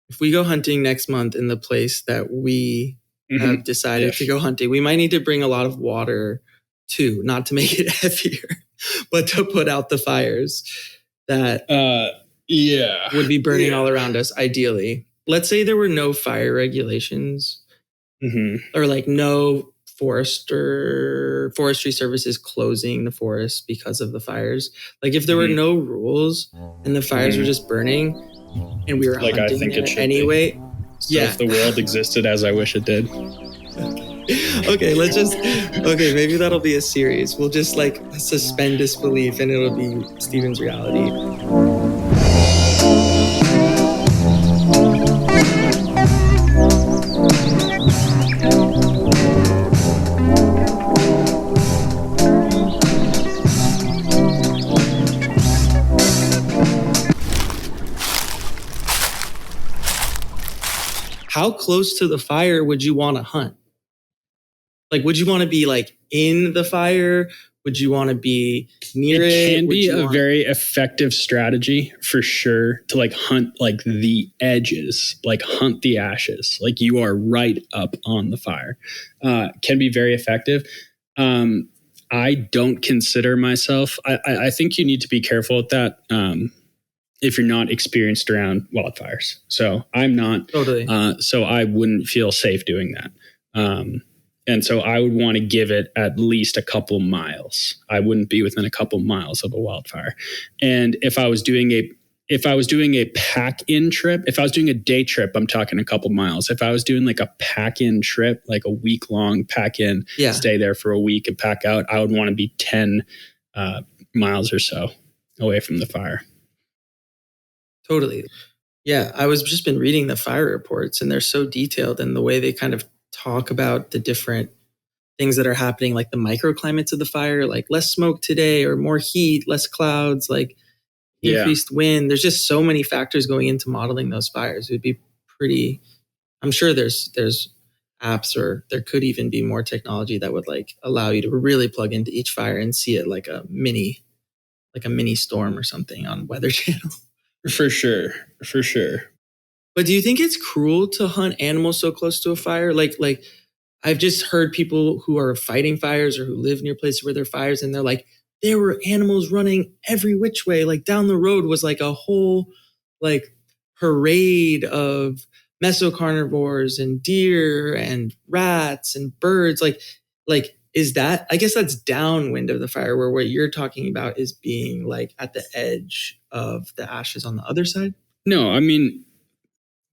if we go hunting next month in the place that we have decided to go hunting, we might need to bring a lot of water too, not to make it heavier, but to put out the fires that would be burning all around us, ideally. Let's say there were no fire regulations or like no forestry services closing the forest because of the fires. Like if there were no rules and the fires were just burning and we were like, hunting I think there it should anyway. Be. So if the world existed as I wish it did. Okay, maybe that'll be a series. We'll just like suspend disbelief and it'll be Steven's reality. How close to the fire would you want to hunt? Like, would you want to be like in the fire? Would you want to be near it? It can be a very effective strategy for sure to like hunt like the edges, like hunt the ashes. Like you are right up on the fire. Can be very effective. I don't consider myself, I think you need to be careful with that. If you're not experienced around wildfires. So I'm not. Totally. So I wouldn't feel safe doing that. And so I would want to give it at least a couple miles. I wouldn't be within a couple miles of a wildfire. And if I was doing a pack-in trip, if I was doing a day trip, I'm talking a couple miles. If I was doing like a pack-in trip, like a week-long pack-in, stay there for a week and pack out, I would want to be 10 miles or so away from the fire. Totally. Yeah, I was just been reading the fire reports and they're so detailed in the way they kind of talk about the different things that are happening, like the microclimates of the fire, like less smoke today or more heat, less clouds, like increased wind. There's just so many factors going into modeling those fires. It would be pretty, I'm sure there's apps or there could even be more technology that would like allow you to really plug into each fire and see it like a mini storm or something on Weather Channel. For sure. But do you think it's cruel to hunt animals so close to a fire? Like I've just heard people who are fighting fires or who live near places where there are fires and they're like, there were animals running every which way. Like down the road was like a whole like parade of mesocarnivores and deer and rats and birds. Like is that, I guess that's downwind of the fire, where what you're talking about is being like at the edge of the ashes on the other side? No, I mean,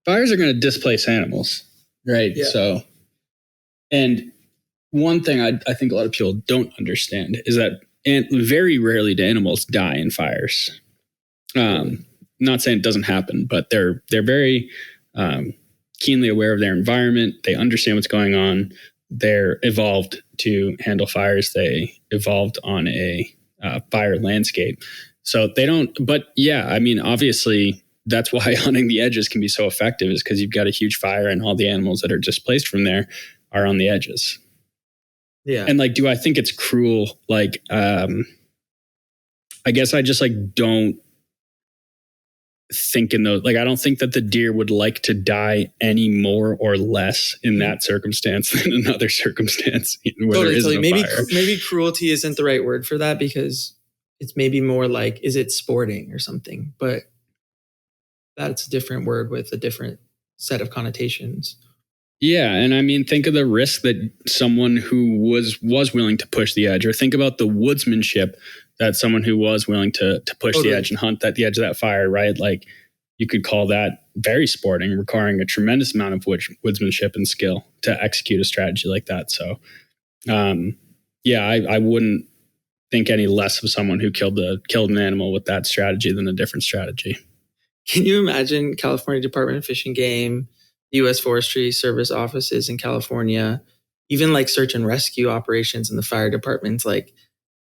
fires are going to displace animals, right? Yeah. So, and one thing I think a lot of people don't understand is that very rarely do animals die in fires. Not saying it doesn't happen, but they're very keenly aware of their environment. They understand what's going on. They're evolved to handle fires. They evolved on a fire landscape. So they don't, but yeah, I mean, obviously that's why hunting the edges can be so effective, is because you've got a huge fire and all the animals that are displaced from there are on the edges. Yeah. And like, do I think it's cruel? Like, I guess I just like don't think in those, like, I don't think that the deer would like to die any more or less in that circumstance than another circumstance where there isn't a fire. Maybe cruelty isn't the right word for that, because it's maybe more like, is it sporting or something? But that's a different word with a different set of connotations. Yeah. And I mean, think of the risk that someone who was willing to push the edge, or think about the woodsmanship that someone who was willing to push the edge and hunt at the edge of that fire, right? Like, you could call that very sporting, requiring a tremendous amount of woodsmanship and skill to execute a strategy like that. So, I wouldn't think any less of someone who killed an animal with that strategy than a different strategy. Can you imagine California Department of Fish and Game, U.S. Forestry Service offices in California, even like search and rescue operations in the fire departments? Like,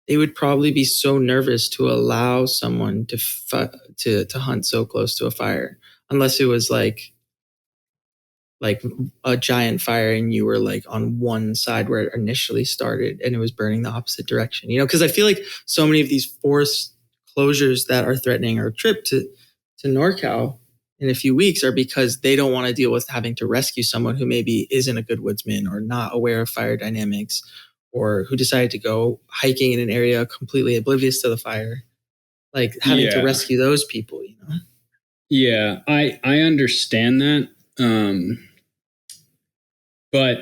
they would probably be so nervous to allow someone to hunt so close to a fire, unless it was like a giant fire and you were like on one side where it initially started and it was burning the opposite direction. You know, because I feel like so many of these forest closures that are threatening our trip to NorCal in a few weeks are because they don't want to deal with having to rescue someone who maybe isn't a good woodsman or not aware of fire dynamics, or who decided to go hiking in an area completely oblivious to the fire, like having to rescue those people, you know? Yeah, I understand that. But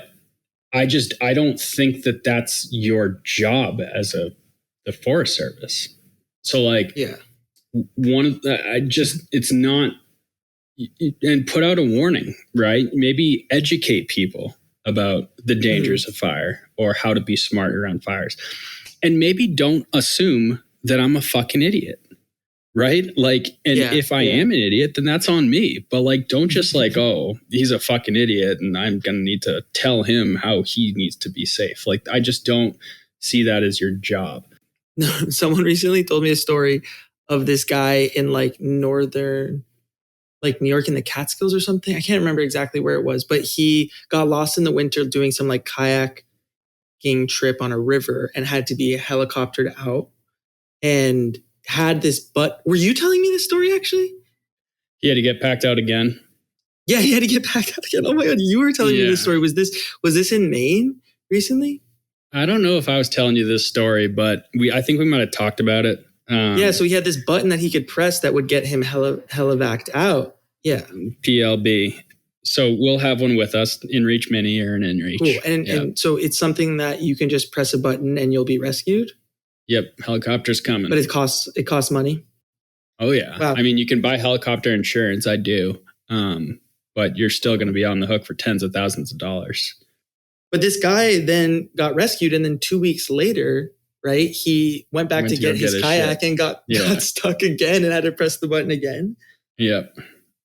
I don't think that that's your job as the Forest Service. So like, it's not, and put out a warning, right? Maybe educate people about the dangers of fire or how to be smart around fires. And maybe don't assume that I'm a fucking idiot. Right? Like, and if I am an idiot, then that's on me. But like, don't just like, oh, he's a fucking idiot and I'm going to need to tell him how he needs to be safe. Like, I just don't see that as your job. No, someone recently told me a story of this guy in like northern, like New York in the Catskills or something. I can't remember exactly where it was, but he got lost in the winter doing some like kayaking trip on a river and had to be helicoptered out and had this, were you telling me this story actually? He had to get packed out again. Yeah, he had to get packed out again. Oh my God, you were telling me this story. Was this in Maine recently? I don't know if I was telling you this story, but I think we might have talked about it. So he had this button that he could press that would get him helivac'd out. Yeah. PLB. So we'll have one with us, InReach Mini or an InReach. Cool. And so it's something that you can just press a button and you'll be rescued? Yep, helicopter's coming. But it costs money? Oh, yeah. Wow. I mean, you can buy helicopter insurance. I do. But you're still going to be on the hook for tens of thousands of dollars. But this guy then got rescued. And then 2 weeks later, right, he went back to get his kayak and got stuck again and had to press the button again. Yep.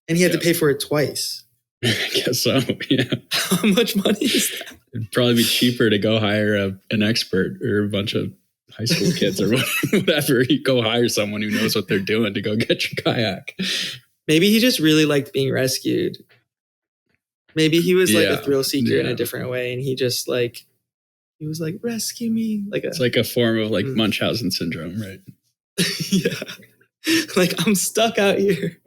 And he had to pay for it twice. I guess so, yeah. How much money is that? It'd probably be cheaper to go hire an expert or a bunch of high school kids or whatever. You go hire someone who knows what they're doing to go get your kayak. Maybe he just really liked being rescued. Maybe he was like a thrill seeker in a different way. And he just like, he was like, rescue me. It's like a form of like Munchausen syndrome, right? Yeah. Like, I'm stuck out here.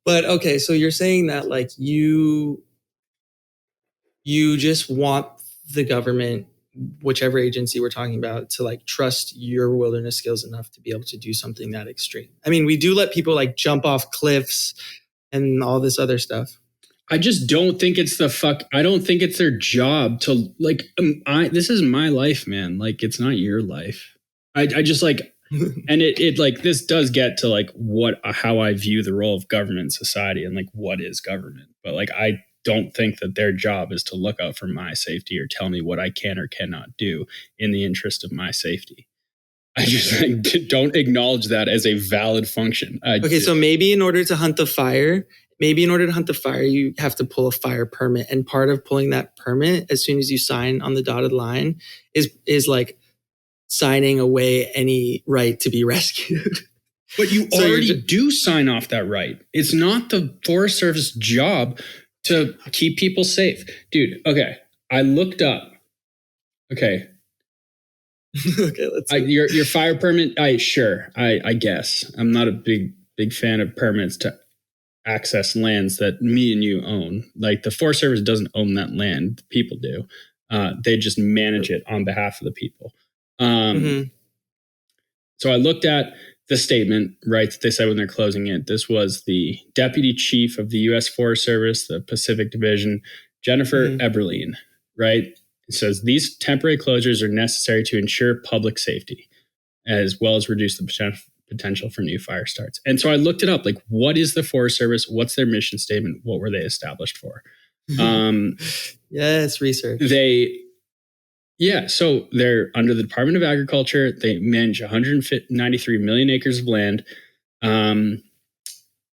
But okay, so you're saying that like you just want the government, whichever agency we're talking about, to like trust your wilderness skills enough to be able to do something that extreme. I mean, we do let people like jump off cliffs and all this other stuff. I just don't think it's I don't think it's their job to like, this is my life, man. Like, it's not your life. I just like, and it like, this does get to like how I view the role of government in society and like, what is government? But like, I don't think that their job is to look out for my safety or tell me what I can or cannot do in the interest of my safety. I just like, don't acknowledge that as a valid function. So maybe in order to hunt the fire, you have to pull a fire permit. And part of pulling that permit, as soon as you sign on the dotted line, is like signing away any right to be rescued. But you already do sign off that right. It's not the Forest Service job to keep people safe. Dude, okay. I looked up. Okay. Okay, let's see. Your fire permit, I guess. I'm not a big fan of permits to access lands that me and you own. Like, the Forest Service doesn't own that land. People do. They just manage it on behalf of the people. So I looked at the statement, right, that they said when they're closing it. This was the Deputy Chief of the U.S. Forest Service, the Pacific Division, Jennifer Eberlein, right? It says, these temporary closures are necessary to ensure public safety, as well as reduce the potential for new fire starts. And so I looked it up, like, what is the Forest Service? What's their mission statement? What were they established for? Yes, research. So they're under the Department of Agriculture. They manage 193 million acres of land. And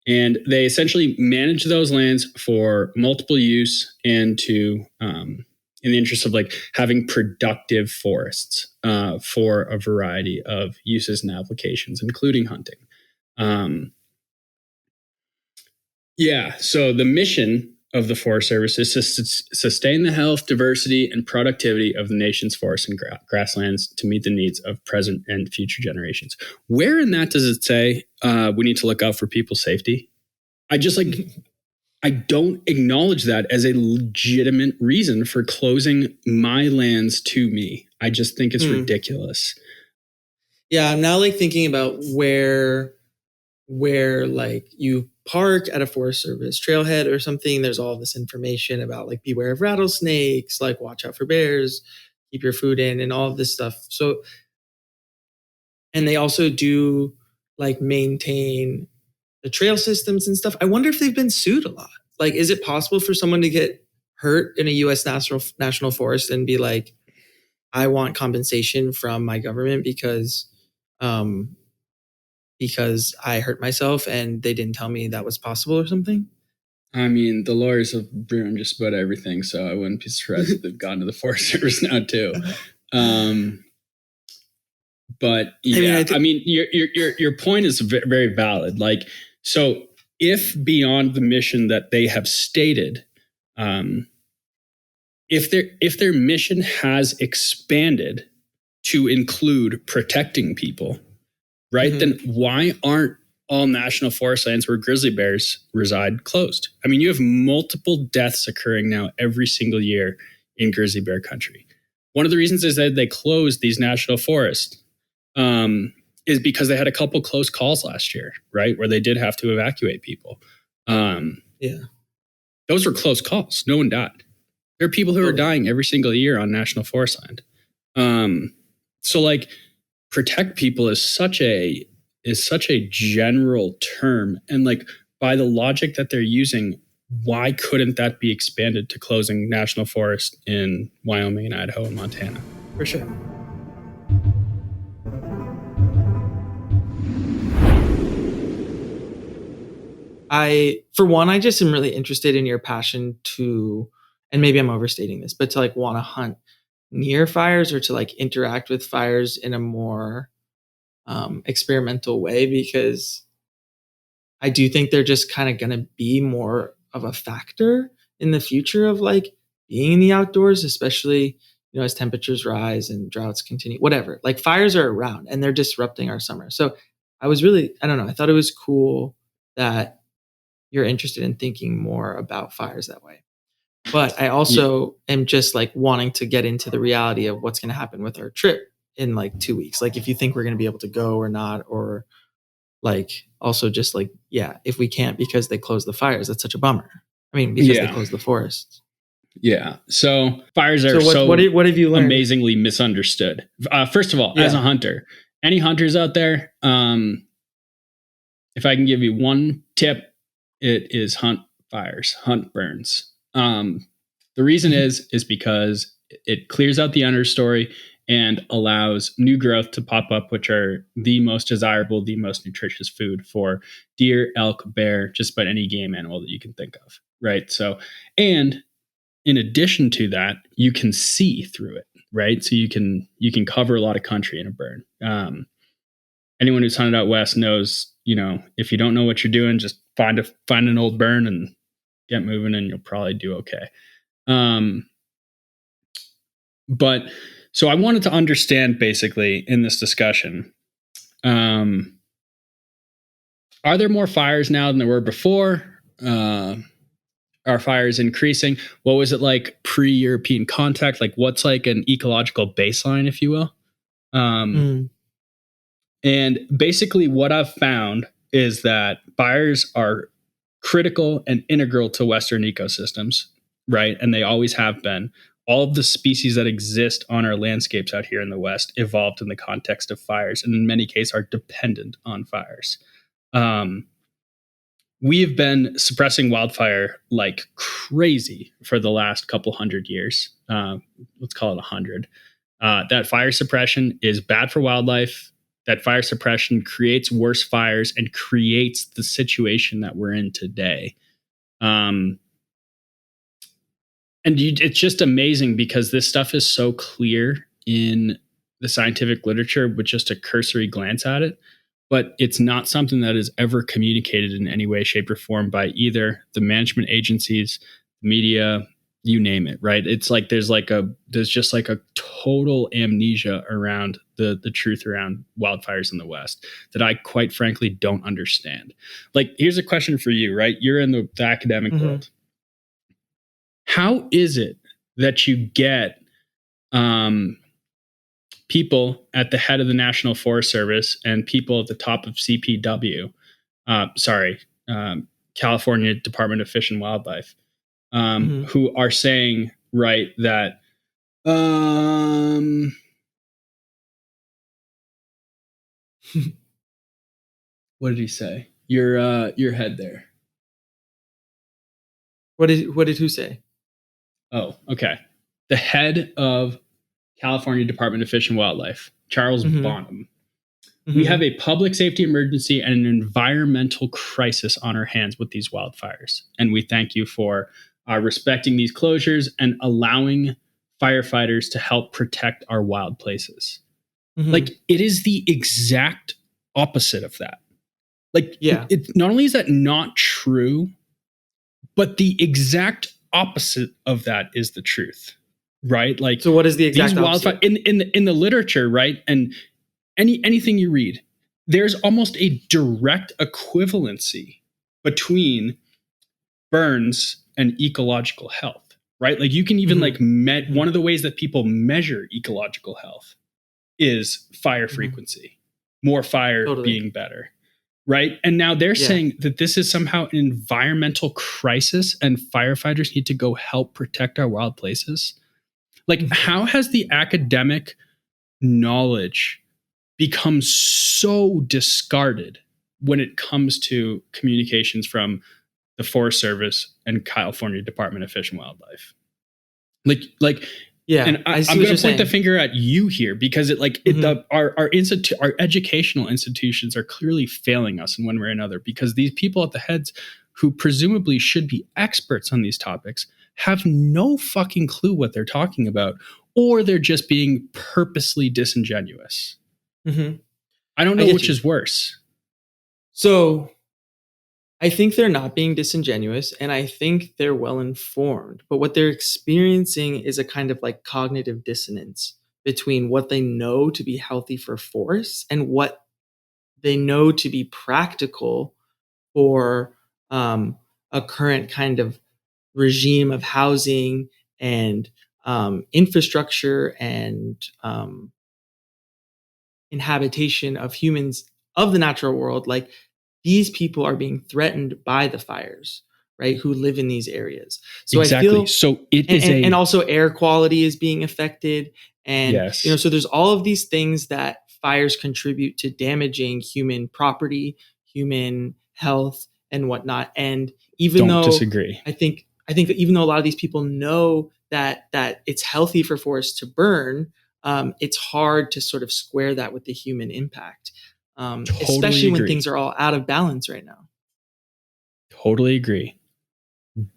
they essentially manage those lands for multiple use and to, in the interest of like having productive forests for a variety of uses and applications, including hunting. So the mission of the Forest Service is to sustain the health, diversity, and productivity of the nation's forests and grasslands to meet the needs of present and future generations. Where in that does it say we need to look out for people's safety? I don't acknowledge that as a legitimate reason for closing my lands to me. I just think it's ridiculous. Yeah, I'm now like thinking about where like you park at a Forest Service trailhead or something. There's all this information about like beware of rattlesnakes, like watch out for bears, keep your food in, and all of this stuff. So, and they also do like maintain the trail systems and stuff. I wonder if they've been sued a lot. Like, is it possible for someone to get hurt in a U.S. national forest and be like, I want compensation from my government because I hurt myself and they didn't tell me that was possible or something? I mean, the lawyers have ruined just about everything, so I wouldn't be surprised if they've gone to the Forest Service now too. But yeah, I mean, your point is very valid. Like, so if beyond the mission that they have stated, if their mission has expanded to include protecting people, right? Then why aren't all national forest lands where grizzly bears reside closed? I mean, you have multiple deaths occurring now every single year in grizzly bear country. One of the reasons is that they closed these national forests is because they had a couple close calls last year, right? Where they did have to evacuate people. Those were close calls. No one died. There are people who are dying every single year on national forest land. So like, protect people is such a general term, and like by the logic that they're using, why couldn't that be expanded to closing national forest in Wyoming and Idaho and Montana? For sure. For one, I just am really interested in your passion to, and maybe I'm overstating this, but to like want to hunt near fires or to like interact with fires in a more experimental way, because I do think they're just kind of going to be more of a factor in the future of like being in the outdoors, especially, you know, as temperatures rise and droughts continue, whatever. Like fires are around and they're disrupting our summer. So I don't know, I thought it was cool that you're interested in thinking more about fires that way. But I also am just like wanting to get into the reality of what's going to happen with our trip in like 2 weeks. Like if you think we're going to be able to go or not, or like also just like, yeah, if we can't because they closed the fires, that's such a bummer. I mean, because they closed the forests. Yeah. So fires are what have you learned? Amazingly misunderstood. First of all, as a hunter, any hunters out there, if I can give you one tip, it is hunt fires, hunt burns. The reason is because it clears out the understory and allows new growth to pop up, which are the most desirable, the most nutritious food for deer, elk, bear, just about any game animal that you can think of, right? So, and in addition to that, you can see through it, right? So you can cover a lot of country in a burn. Anyone who's hunted out west knows, you know, if you don't know what you're doing, just find an old burn and get moving, and you'll probably do okay. But so I wanted to understand basically in this discussion, are there more fires now than there were before? Are fires increasing? What was it like pre-European contact? Like what's like an ecological baseline, if you will? And basically what I've found is that fires are critical and integral to Western ecosystems, right? And they always have been. All of the species that exist on our landscapes out here in the West evolved in the context of fires, and in many cases are dependent on fires. We have been suppressing wildfire like crazy for the last couple hundred years. Let's call it 100. That fire suppression is bad for wildlife. That fire suppression creates worse fires and creates the situation that we're in today. And it's just amazing because this stuff is so clear in the scientific literature with just a cursory glance at it, but it's not something that is ever communicated in any way, shape, or form by either the management agencies, media, you name it, right? It's like there's just like a total amnesia around the truth around wildfires in the West that I quite frankly don't understand. Like, here's a question for you, right? You're in the academic world. How is it that you get people at the head of the National Forest Service and people at the top of CPW, California Department of Fish and Wildlife, who are saying, right, that what did he say? Your head there. What did who say? Oh, okay. The head of California Department of Fish and Wildlife, Charles Bonham. We have a public safety emergency and an environmental crisis on our hands with these wildfires. And we thank you for respecting these closures and allowing firefighters to help protect our wild places. Like, it is the exact opposite of that. Like, it not only is that not true, but the exact opposite of that is the truth, right? Like, so what is the exact opposite? In the literature, right? And anything you read, there's almost a direct equivalency between burns and ecological health, right? Like, you can even one of the ways that people measure ecological health is fire frequency, more fire being better, right? And now they're saying that this is somehow an environmental crisis and firefighters need to go help protect our wild places. Like, how has the academic knowledge become so discarded when it comes to communications from the Forest Service and California Department of Fish and Wildlife? And I'm going to point the finger at you here because our educational institutions are clearly failing us in one way or another, because these people at the heads who presumably should be experts on these topics have no fucking clue what they're talking about, or they're just being purposely disingenuous. I don't know which is worse. So I think they're not being disingenuous, and I think they're well informed. But what they're experiencing is a kind of like cognitive dissonance between what they know to be healthy for forests and what they know to be practical for a current kind of regime of housing and infrastructure and inhabitation of humans of the natural world. Like, these people are being threatened by the fires, right? Who live in these areas. So exactly. I feel, so it is and also air quality is being affected. And, so there's all of these things that fires contribute to damaging human property, human health, and whatnot. And even though disagree. I think that even though a lot of these people know that it's healthy for forests to burn, it's hard to sort of square that with the human impact. Especially when things are all out of balance right now. Totally agree.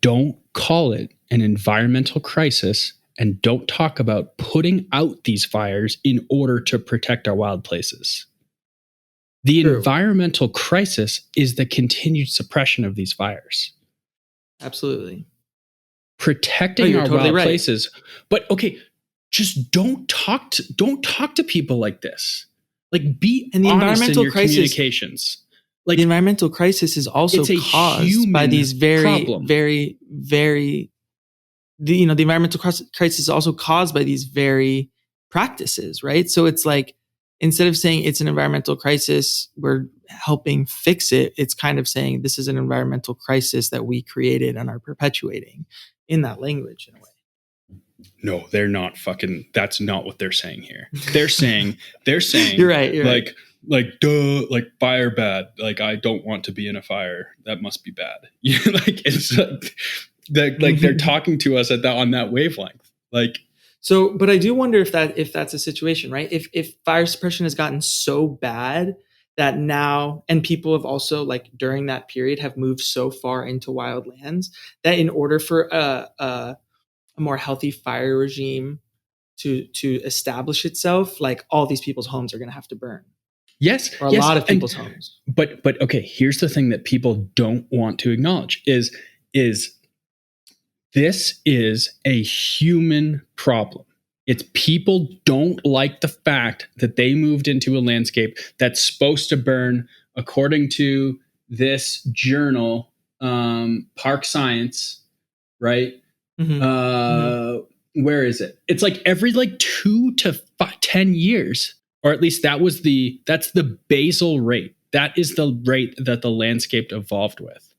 Don't call it an environmental crisis, and don't talk about putting out these fires in order to protect our wild places. The environmental crisis is the continued suppression of these fires. Absolutely. Protecting our wild places. But okay, just don't talk to people like this. Like, be honest in your communications. Like, the environmental crisis is also caused by these very, very, very, the environmental crisis is also caused by these very practices, right? So it's like, instead of saying it's an environmental crisis, we're helping fix it. It's kind of saying this is an environmental crisis that we created and are perpetuating in that language in a way. No, they're not fucking. That's not what they're saying here. They're saying. You're right. Like, duh, like, fire bad. Like, I don't want to be in a fire. That must be bad. Like, it's like they're talking to us on that wavelength. Like, so, but I do wonder if that's a situation, right? If fire suppression has gotten so bad that now, and people have also, like, during that period have moved so far into wild lands that in order for a more healthy fire regime to establish itself, like, all these people's homes are going to have to burn. Yes. Or a lot of people's homes. But okay, here's the thing that people don't want to acknowledge is this is a human problem. It's people don't like the fact that they moved into a landscape that's supposed to burn according to this journal, Park Science, right? Where is it? It's like every 2 to 10 years, or at least that's the basal rate. That is the rate that the landscape evolved with.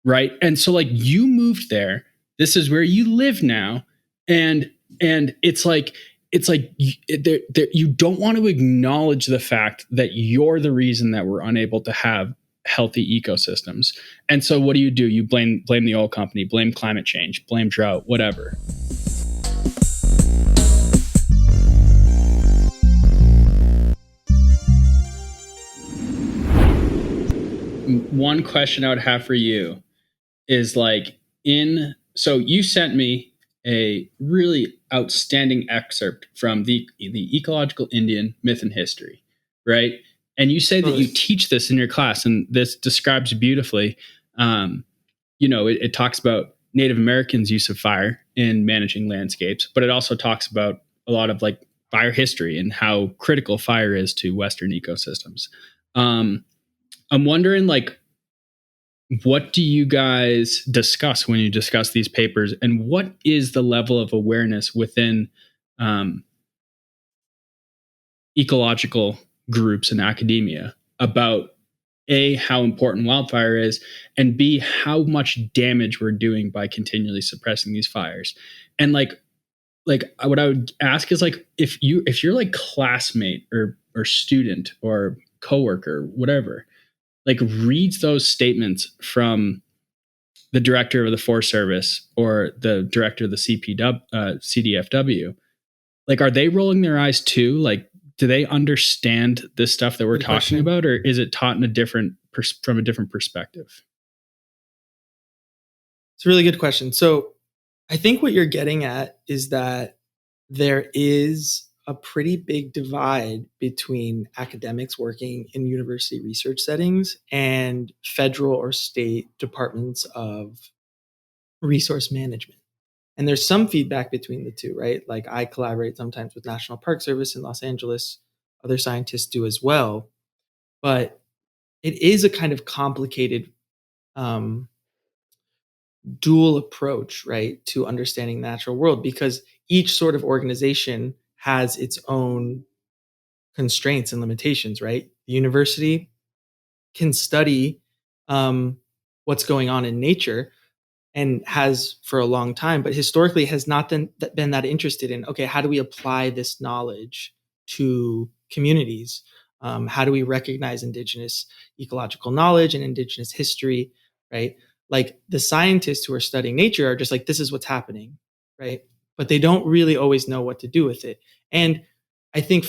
Right. And so you moved there. This is where you live now. And it's you don't want to acknowledge the fact that you're the reason that we're unable to have healthy ecosystems. And so what do? You blame the oil company, blame climate change, blame drought, whatever. One question I would have for you is so you sent me a really outstanding excerpt from the Ecological Indian Myth and History, right? And you say that you teach this in your class, and this describes beautifully. It talks about Native Americans' use of fire in managing landscapes, but it also talks about a lot of fire history and how critical fire is to Western ecosystems. I'm wondering, what do you guys discuss when you discuss these papers, and what is the level of awareness within ecological groups and academia about A, how important wildfire is, and B, how much damage we're doing by continually suppressing these fires? And what I would ask is if your classmate or student or coworker, whatever, reads those statements from the director of the Forest Service or the director of the CDFW, are they rolling their eyes too? Do they understand this stuff that we're talking about, or is it taught in from a different perspective? It's a really good question. So I think what you're getting at is that there is a pretty big divide between academics working in university research settings and federal or state departments of resource management. And there's some feedback between the two, right? I collaborate sometimes with National Park Service in Los Angeles. Other scientists do as well. But it is a kind of complicated dual approach, right, to understanding the natural world, because each sort of organization has its own constraints and limitations, right? The university can study what's going on in nature and has for a long time, but historically has not been that interested in, okay, how do we apply this knowledge to communities? How do we recognize Indigenous ecological knowledge and Indigenous history, right? The scientists who are studying nature are just this is what's happening, right? But they don't really always know what to do with it. And I think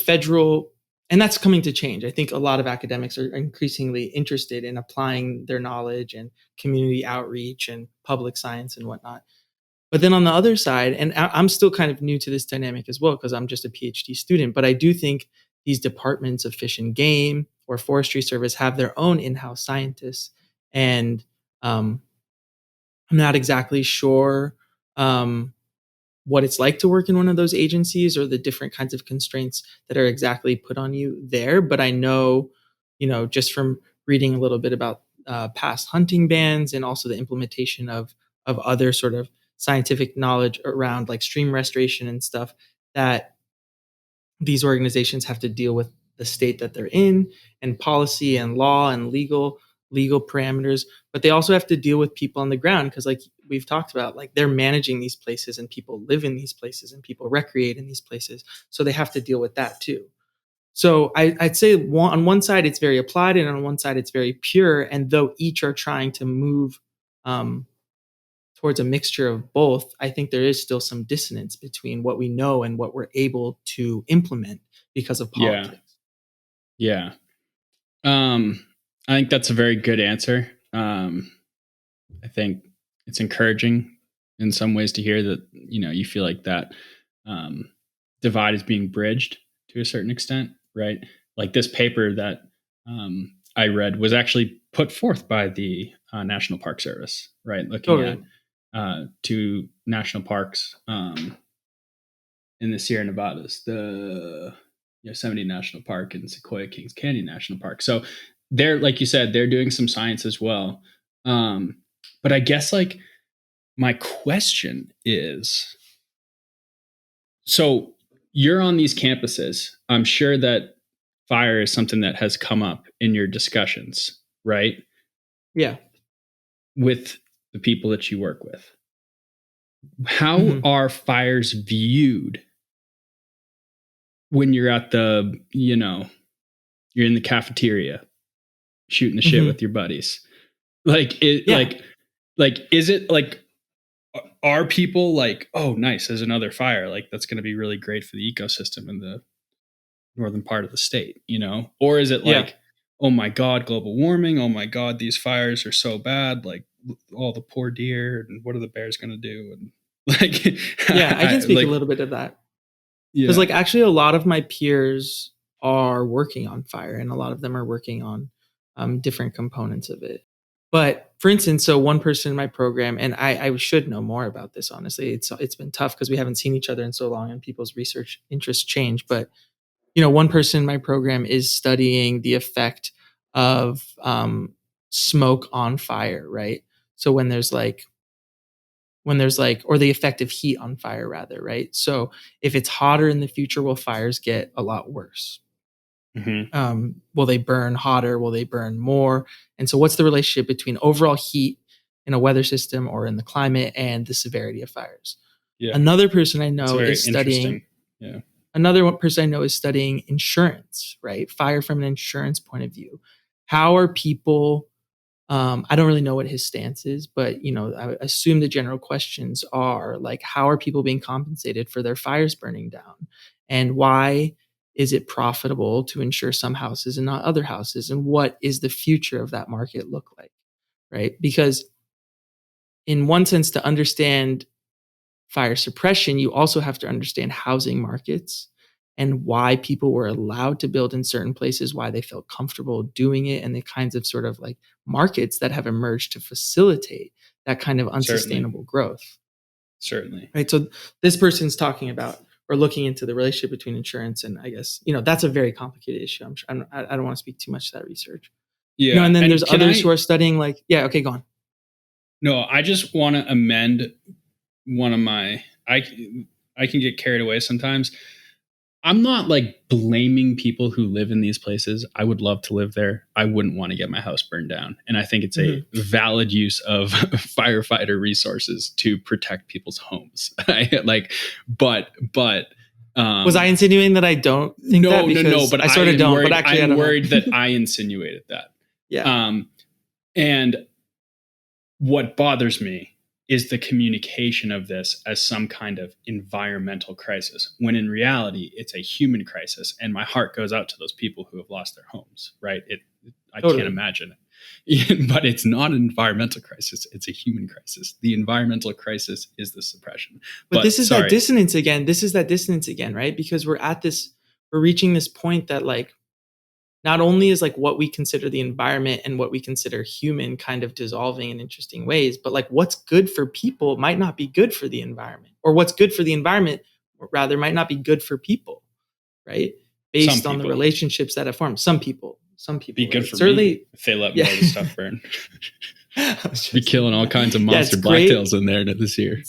and that's coming to change. I think a lot of academics are increasingly interested in applying their knowledge and community outreach and public science and whatnot. But then on the other side, and I'm still kind of new to this dynamic as well, because I'm just a PhD student, but I do think these departments of Fish and Game or Forestry Service have their own in-house scientists. And I'm not exactly sure what it's like to work in one of those agencies or the different kinds of constraints that are exactly put on you there. But I know, just from reading a little bit about past hunting bans and also the implementation of other sort of scientific knowledge around stream restoration and stuff, that these organizations have to deal with the state that they're in and policy and law and legal parameters, but they also have to deal with people on the ground, because we've talked about, they're managing these places and people live in these places and people recreate in these places, so they have to deal with that too. So I'd say on one side it's very applied and on one side it's very pure, and though each are trying to move towards a mixture of both, I think there is still some dissonance between what we know and what we're able to implement because of politics. Yeah. I think that's a very good answer. I think it's encouraging in some ways to hear that, you feel like that divide is being bridged to a certain extent, right? This paper that I read was actually put forth by the National Park Service, right? Looking at two national parks in the Sierra Nevadas, the Yosemite National Park and Sequoia Kings Canyon National Park. So they're, like you said, they're doing some science as well. But I guess like my question is, so you're on these campuses. I'm sure that fire is something that has come up in your discussions, right? Yeah. With the people that you work with. How are fires viewed when you're at the, you're in the cafeteria shooting the shit with your buddies? Like, is it like, are people like, oh, nice, there's another fire. Like, that's going to be really great for the ecosystem in the northern part of the state, Or is it like, oh my God, global warming. Oh my God, these fires are so bad. Like, all the poor deer, and what are the bears going to do? And like, I can speak a little bit of that. Because like actually a lot of my peers are working on fire, and a lot of them are working on different components of it. But for instance, so one person in my program, and I should know more about this, honestly. It's been tough because we haven't seen each other in so long and people's research interests change. But, one person in my program is studying the effect of smoke on fire, right? So when there's like, or the effect of heat on fire rather, right? So if it's hotter in the future, will fires get a lot worse? Will they burn hotter? Will they burn more? And so what's the relationship between overall heat in a weather system or in the climate and the severity of fires? Yeah. Another person I know is studying. Yeah. Another person I know is studying insurance, right? Fire from an insurance point of view. How are people, I don't really know what his stance is, but I assume the general questions are like, how are people being compensated for their fires burning down? And why is it profitable to insure some houses and not other houses? And what is the future of that market look like? Right? Because in one sense, to understand fire suppression, you also have to understand housing markets and why people were allowed to build in certain places, why they felt comfortable doing it, and the kinds of sort of like markets that have emerged to facilitate that kind of unsustainable growth. Certainly. Right. So this person's talking about or looking into the relationship between insurance and, I guess, that's a very complicated issue. I don't want to speak too much to that research. Yeah. And then there's others who are studying like, okay, go on. No, I just want to amend one of my, I can get carried away sometimes. I'm not like blaming people who live in these places. I would love to live there. I wouldn't want to get my house burned down. And I think it's a valid use of firefighter resources to protect people's homes. But was I insinuating that I don't think that? No, but I sort of don't. Worried, but actually, I'm worried that I insinuated that. Yeah. And what bothers me is the communication of this as some kind of environmental crisis, when in reality, it's a human crisis. And my heart goes out to those people who have lost their homes, right? I can't imagine it. But it's not an environmental crisis. It's a human crisis. The environmental crisis is the suppression. But this is that dissonance again. This is that dissonance again, right? Because we're reaching this point that like, not only is like what we consider the environment and what we consider human kind of dissolving in interesting ways, but like what's good for people might not be good for the environment, or what's good for the environment rather might not be good for people, right? Based on the relationships that have formed. Some people be good for me if they let more of the stuff burn. Be killing all kinds of monster blacktails in there this year.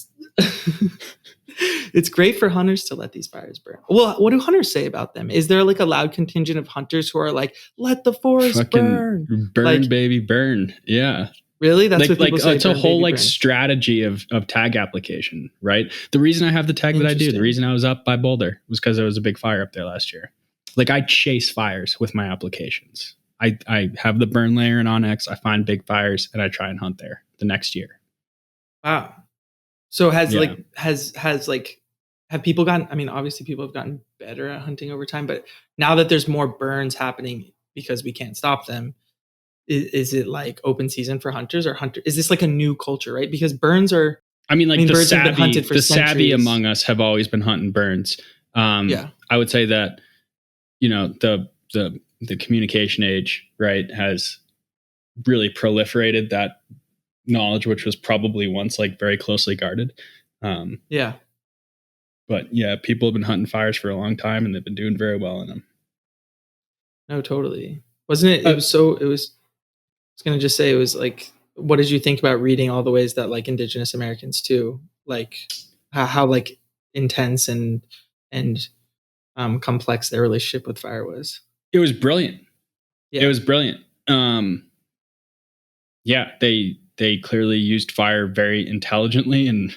It's great for hunters to let these fires burn. Well, what do hunters say about them? Is there like a loud contingent of hunters who are like, let the forest burn? Burn, like, baby, burn. Yeah. Really? That's what people say. It's a whole like strategy of tag application, right? The reason I have the tag that I do, the reason I was up by Boulder was because there was a big fire up there last year. Like I chase fires with my applications. I have the burn layer in Onyx. I find big fires and I try and hunt there the next year. Wow. So have people gotten, I mean, obviously people have gotten better at hunting over time, but now that there's more burns happening because we can't stop them, is it like open season for hunters or is this like a new culture, right? Because burns are, the savvy among us have always been hunting burns. I would say that, the communication age, right, has really proliferated that knowledge, which was probably once like very closely guarded. Yeah. But yeah, people have been hunting fires for a long time and they've been doing very well in them. No, totally. Wasn't it? It was so. It was. I was gonna just say it was like. What did you think about reading all the ways that like Indigenous Americans too, like how like intense and complex their relationship with fire was? It was brilliant. Yeah. It was brilliant. Yeah, they clearly used fire very intelligently and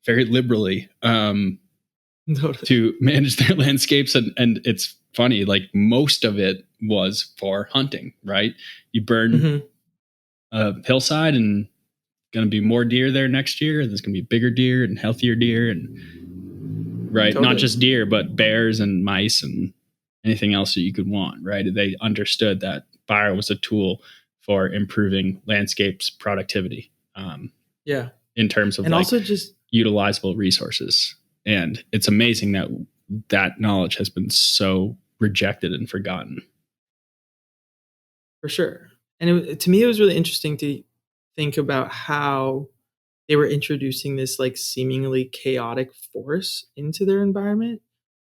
very liberally Totally. to manage their landscapes. And it's funny, like most of it was for hunting, right? You burn a hillside and going to be more deer there next year. And there's going to be bigger deer and healthier deer and right. Totally. Not just deer, but bears and mice and anything else that you could want, right? They understood that fire was a tool for improving landscapes productivity. Yeah. In terms of and like also just utilizable resources. And it's amazing that that knowledge has been so rejected and forgotten. For sure. And to me, it was really interesting to think about how they were introducing this like seemingly chaotic force into their environment,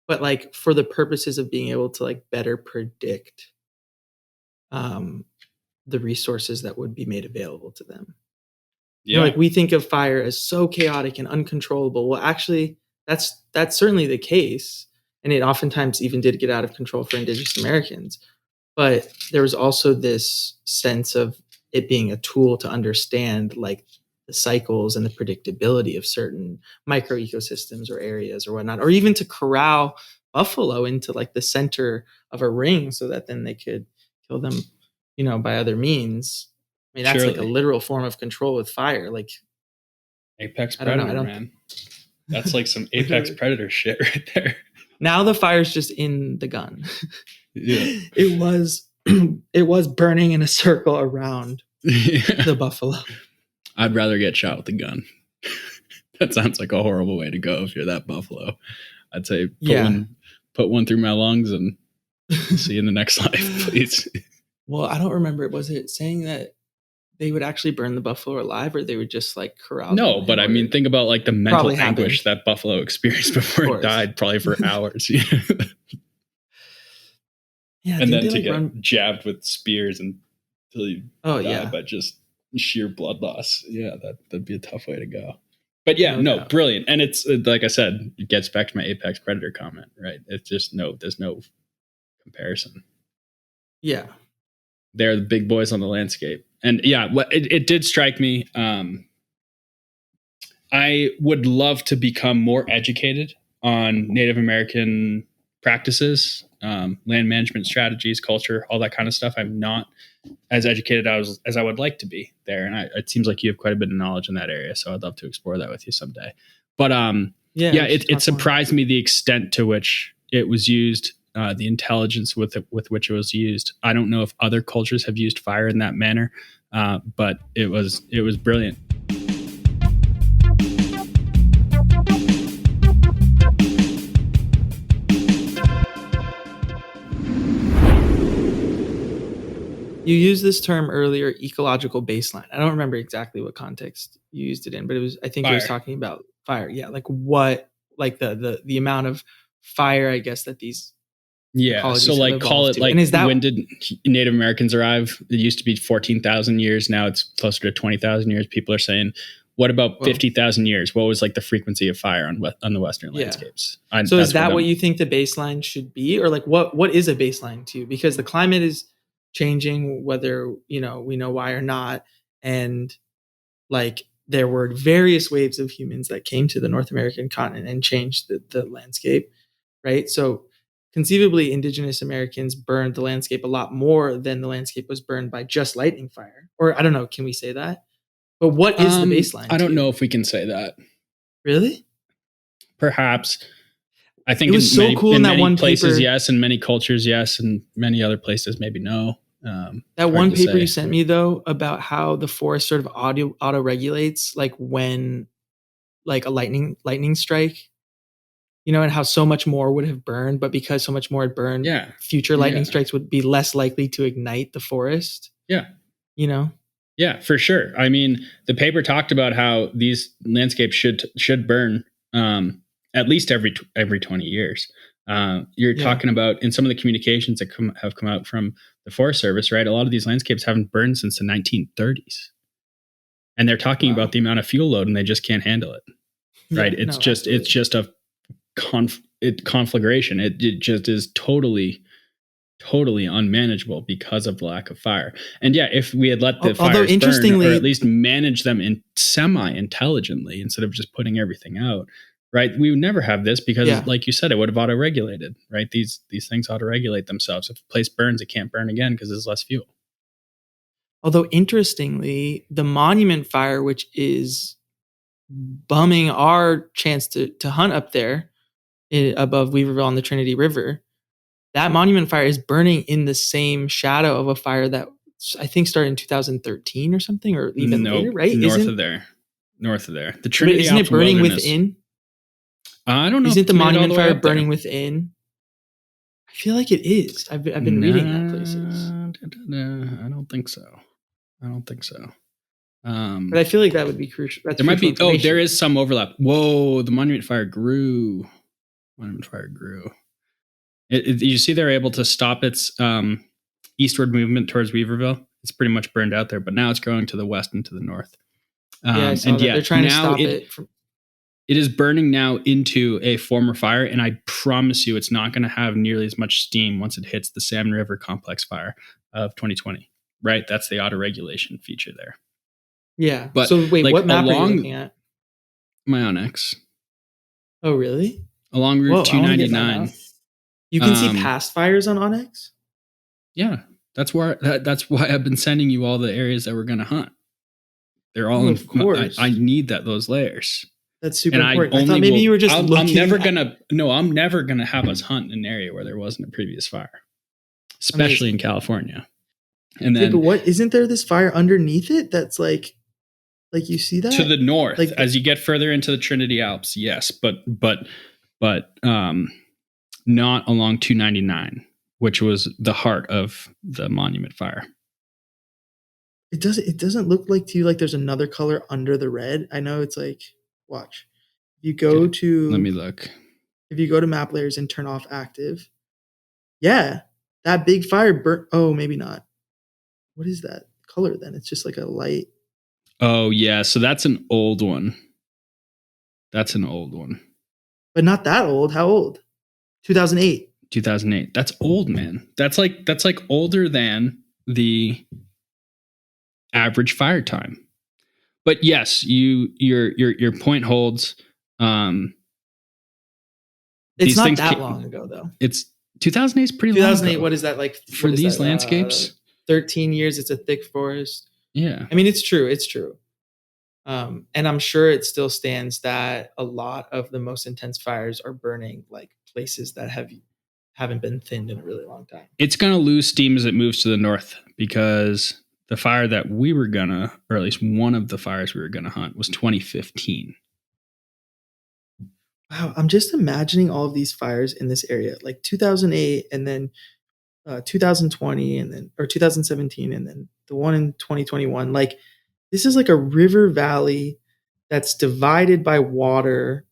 but like for the purposes of being able to like better predict the resources that would be made available to them. Yeah. You know, like we think of fire as so chaotic and uncontrollable. Well, actually, that's certainly the case. And it oftentimes even did get out of control for Indigenous Americans. But there was also this sense of it being a tool to understand like the cycles and the predictability of certain micro ecosystems or areas or whatnot, or even to corral buffalo into like the center of a ring so that then they could kill them, you know, by other means. I mean, that's like a literal form of control with fire. Like apex predator, man. That's like some apex predator shit right there. Now the fire's just in the gun. Yeah. It was burning in a circle around the buffalo. I'd rather get shot with a gun. That sounds like a horrible way to go if you're that buffalo. I'd say put one through my lungs and see you in the next life, please. Well, I don't remember. Was it saying that they would actually burn the buffalo alive, or they would just like corral? No, but I mean, think about like the mental anguish that buffalo experienced before it died, probably for hours. Yeah, and then to get jabbed with spears until you die by just sheer blood loss. Yeah, that'd be a tough way to go. But yeah, no, brilliant. And it's like I said, it gets back to my apex predator comment, right? It's just there's no comparison. Yeah. They're the big boys on the landscape. And yeah, it did strike me. I would love to become more educated on Native American practices, land management strategies, culture, all that kind of stuff. I'm not as educated as I would like to be there. And it seems like you have quite a bit of knowledge in that area. So I'd love to explore that with you someday. But it surprised me the extent to which it was used. The intelligence with which it was used. I don't know if other cultures have used fire in that manner, but it was brilliant. You used this term earlier, ecological baseline. I don't remember exactly what context you used it in, but I think it was talking about fire. Yeah, like what, like the amount of fire, I guess, that these. Yeah, so like call it like when did Native Americans arrive? It used to be 14,000 years. Now it's closer to 20,000 years. People are saying, what about 50,000 years? What was like the frequency of fire on the Western landscapes? So is that what you think the baseline should be? Or like what is a baseline to you? Because the climate is changing, whether, you know, we know why or not. And like there were various waves of humans that came to the North American continent and changed the landscape, right? So conceivably, Indigenous Americans burned the landscape a lot more than the landscape was burned by just lightning fire. Or I don't know, can we say that? But what is the baseline? I don't know if we can say that. Really? Perhaps. I think it was so cool in that many one places, paper. Yes, in many cultures, yes, and many other places, maybe no. That one paper you sent me, though, about how the forest sort of auto regulates, like when, like a lightning strike. You know, and how so much more would have burned, but because so much more had burned, future lightning strikes would be less likely to ignite the forest. Yeah. You know? Yeah, for sure. I mean, the paper talked about how these landscapes should burn at least every 20 years. You're talking about in some of the communications that have come out from the Forest Service, right? A lot of these landscapes haven't burned since the 1930s, and they're talking about the amount of fuel load, and they just can't handle it. Right? It's just a conflagration. It just is totally unmanageable because of the lack of fire. And yeah, if we had let the fires burn, or at least manage them in semi-intelligently instead of just putting everything out, right? We would never have this because, like you said, it would have auto-regulated, right? These things auto-regulate themselves. If a place burns, it can't burn again because there's less fuel. Although interestingly, the Monument Fire, which is bumming our chance to hunt up there above Weaverville on the Trinity River, that Monument Fire is burning in the same shadow of a fire that I think started in 2013 or something, or even later, right? North of there. The Trinity isn't it burning within? I don't know. Isn't the Monument Fire burning within? I feel like it is. I've been reading that places. I don't think so. But I feel like that would be crucial. There might be. Oh, there is some overlap. Whoa! The Monument Fire grew. You see, they're able to stop its eastward movement towards Weaverville. It's pretty much burned out there, but now it's growing to the west and to the north. They're trying to stop it. It is burning now into a former fire, and I promise you, it's not going to have nearly as much steam once it hits the Salmon River Complex fire of 2020. Right, that's the auto regulation feature there. Yeah, but so wait, what map are you looking at? My Onyx. Oh, really? Along Route 299. You can see past fires on Onyx? Yeah. That's why I've been sending you all the areas that we're going to hunt. They're all of course. I need those layers. That's super important. I thought maybe you were just looking. I'm never going to have us hunt in an area where there wasn't a previous fire. Especially in California. And then, but what isn't there this fire underneath it that's like you see that to the north as you get further into the Trinity Alps? Yes, but not along 299, which was the heart of the Monument Fire. It doesn't look like to you like there's another color under the red. I know it's like, watch. If you go to, let me look. If you go to map layers and turn off active, yeah, that big fire burnt. Oh, maybe not. What is that color then? It's just like a light. Oh, yeah. So that's an old one. But not that old. How old? 2008. 2008. That's old, man. That's like older than the average fire time. But yes, your point holds. It's not that long ago, though. It's 2008 is pretty 2008, long ago. What is that like? For these landscapes? 13 years, it's a thick forest. Yeah. I mean, it's true. And I'm sure it still stands that a lot of the most intense fires are burning like places that haven't been thinned in a really long time. It's going to lose steam as it moves to the north because the fire that we were or at least one of the fires we were going to hunt was 2015. Wow. I'm just imagining all of these fires in this area, like 2008 and then 2020 and then, or 2017 and then the one in 2021. Like this is like a river valley that's divided by water.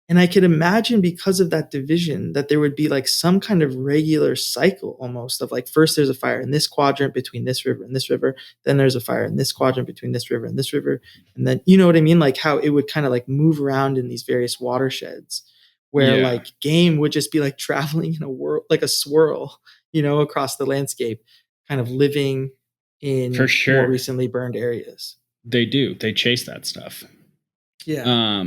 And I could imagine because of that division that there would be like some kind of regular cycle almost of like, first there's a fire in this quadrant between this river and this river. Then there's a fire in this quadrant between this river and this river. And then, you know what I mean? Like how it would kind of like move around in these various watersheds where like game would just be like traveling in a whirl, like a swirl, across the landscape, kind of living in more recently burned areas. They do. They chase that stuff. Yeah.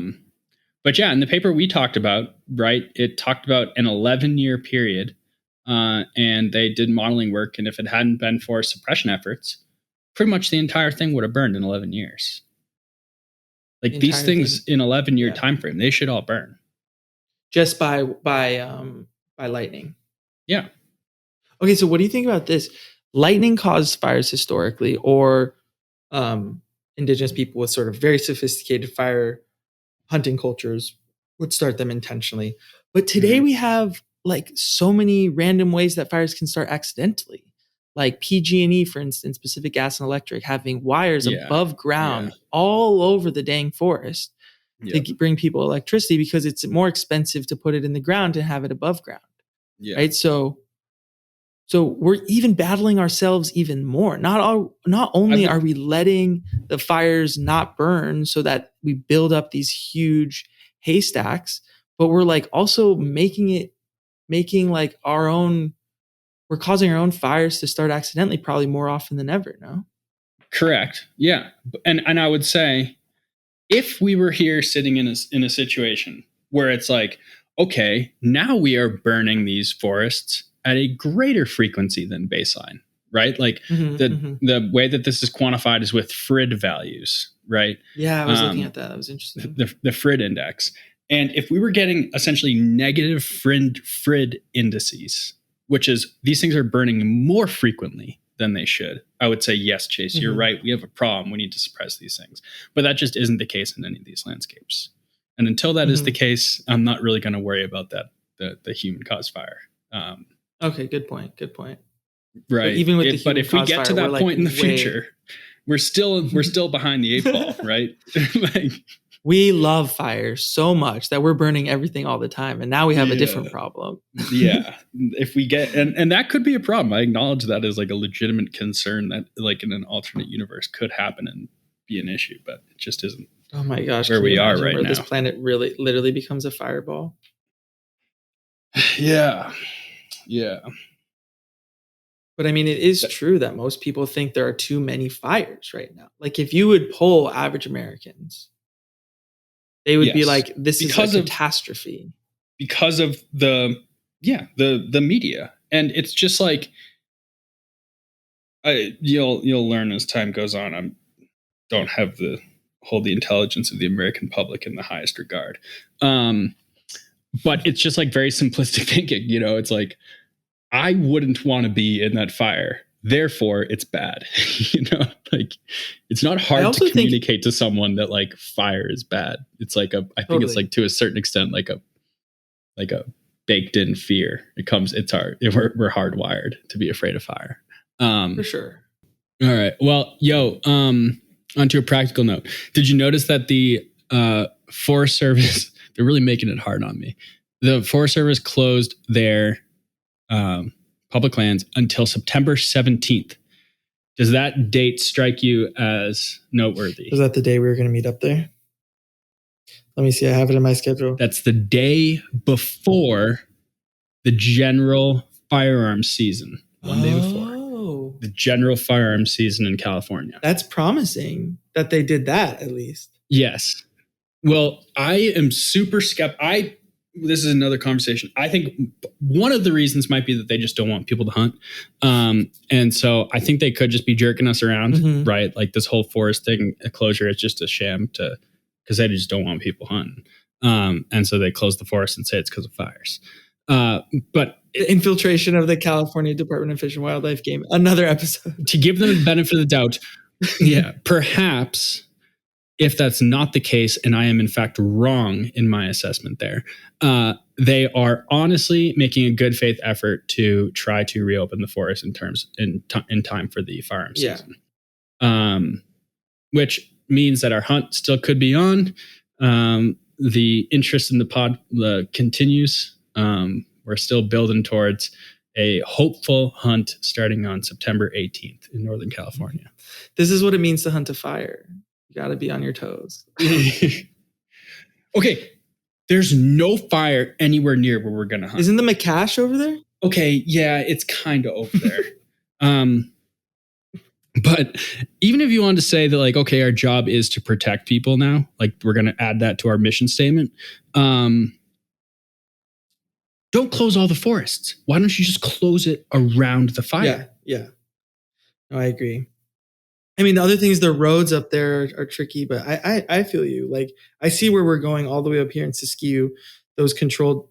But yeah, in the paper we talked about, right, it talked about an 11-year period and they did modeling work. And if it hadn't been for suppression efforts, pretty much the entire thing would have burned in 11 years. Like these things in 11-year time frame, they should all burn. Just by lightning. Yeah. Okay, so what do you think about this? Lightning caused fires historically, or indigenous people with sort of very sophisticated fire hunting cultures would start them intentionally. But today we have like so many random ways that fires can start accidentally. like PG&E, for instance, Pacific Gas and Electric, having wires Yeah. above ground Yeah. all over the dang forest Yep. to bring people electricity because it's more expensive to put it in the ground and have it above ground. Yeah. Right. So we're even battling ourselves even more. Not only are we letting the fires not burn so that we build up these huge haystacks, but we're like also making like our own, we're causing our own fires to start accidentally probably more often than ever, no? Correct. Yeah. And I would say if we were here sitting in a situation where it's like, okay, now we are burning these forests at a greater frequency than baseline, right? Like the way that this is quantified is with FRID values, right? Yeah, I was looking at that. That was interesting. The FRID index. And if we were getting essentially negative FRID indices, which is these things are burning more frequently than they should, I would say, yes, Chase, you're right. We have a problem. We need to suppress these things. But that just isn't the case in any of these landscapes. And until that is the case, I'm not really going to worry about that, the human caused fire. Okay, good point. Good point. Right. But even with but if we get to that point in the future, we're still behind the 8 ball, right? Like, we love fire so much that we're burning everything all the time. And now we have a different problem. Yeah. If we get, and that could be a problem. I acknowledge that as like a legitimate concern that like in an alternate universe could happen and be an issue, but it just isn't. Oh my gosh. Where we are right where now. This planet really literally becomes a fireball. Yeah. Yeah. But I mean, it is true that most people think there are too many fires right now. Like if you would poll average Americans, they would be like, this is a catastrophe. Because of the media. And it's just like, you'll learn as time goes on. I don't have hold the intelligence of the American public in the highest regard. But it's just like very simplistic thinking, it's like, I wouldn't want to be in that fire. Therefore, it's bad. Like it's not hard to communicate to someone that like fire is bad. It's like I think it's like to a certain extent like a baked in fear. We're hardwired to be afraid of fire. For sure. All right. Well, onto a practical note. Did you notice that the Forest Service, they're really making it hard on me. The Forest Service closed their public lands until September 17th. Does that date strike you as noteworthy? Was that the day we were going to meet up there? Let me see. I have it in my schedule. That's the day before the general firearms season. One day before. The general firearms season in California. That's promising that they did that at least. Yes. Well, I am super skeptical. This is another conversation. I think one of the reasons might be that they just don't want people to hunt. And so I think they could just be jerking us around, right? Like this whole forest thing, closure is just a sham because they just don't want people hunting. And so they close the forest and say it's because of fires. But the infiltration of the California Department of Fish and Wildlife game, another episode. To give them the benefit of the doubt, perhaps if that's not the case, and I am in fact wrong in my assessment there, they are honestly making a good faith effort to try to reopen the forest in time for the firearms season. Which means that our hunt still could be on. The interest in the pod continues. We're still building towards a hopeful hunt starting on September 18th in Northern California. This is what it means to hunt a fire. You got to be on your toes. Okay. There's no fire anywhere near where we're going to hunt. Isn't the McCash over there? Okay. Yeah, it's kind of over there. But even if you wanted to say that like, okay, our job is to protect people now, like we're going to add that to our mission statement. Don't close all the forests. Why don't you just close it around the fire? Yeah. No, I agree. I mean, the other thing is the roads up there are tricky, but I feel you. Like, I see where we're going all the way up here in Siskiyou. Those controlled.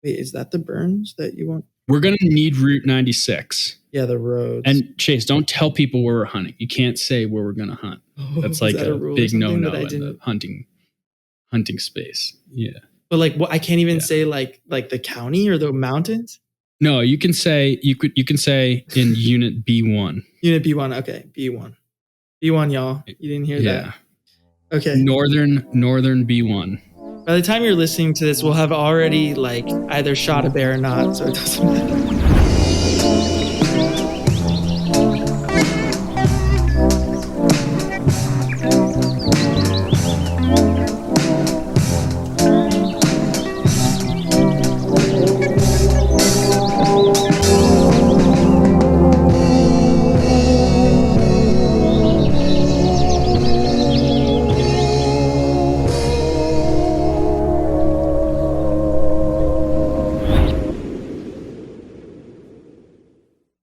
Wait, is that the burns that you want? We're going to need Route 96. Yeah, the roads. And Chase, don't tell people where we're hunting. You can't say where we're going to hunt. That's like a big no-no in the hunting space. Yeah. But like, what I can't even say like the county or the mountains. No, you can say in Unit B1. Unit B1. Okay, B1. B1, y'all. You didn't hear that? Okay. Northern B1. By the time you're listening to this, we'll have already like either shot a bear or not, so it doesn't matter.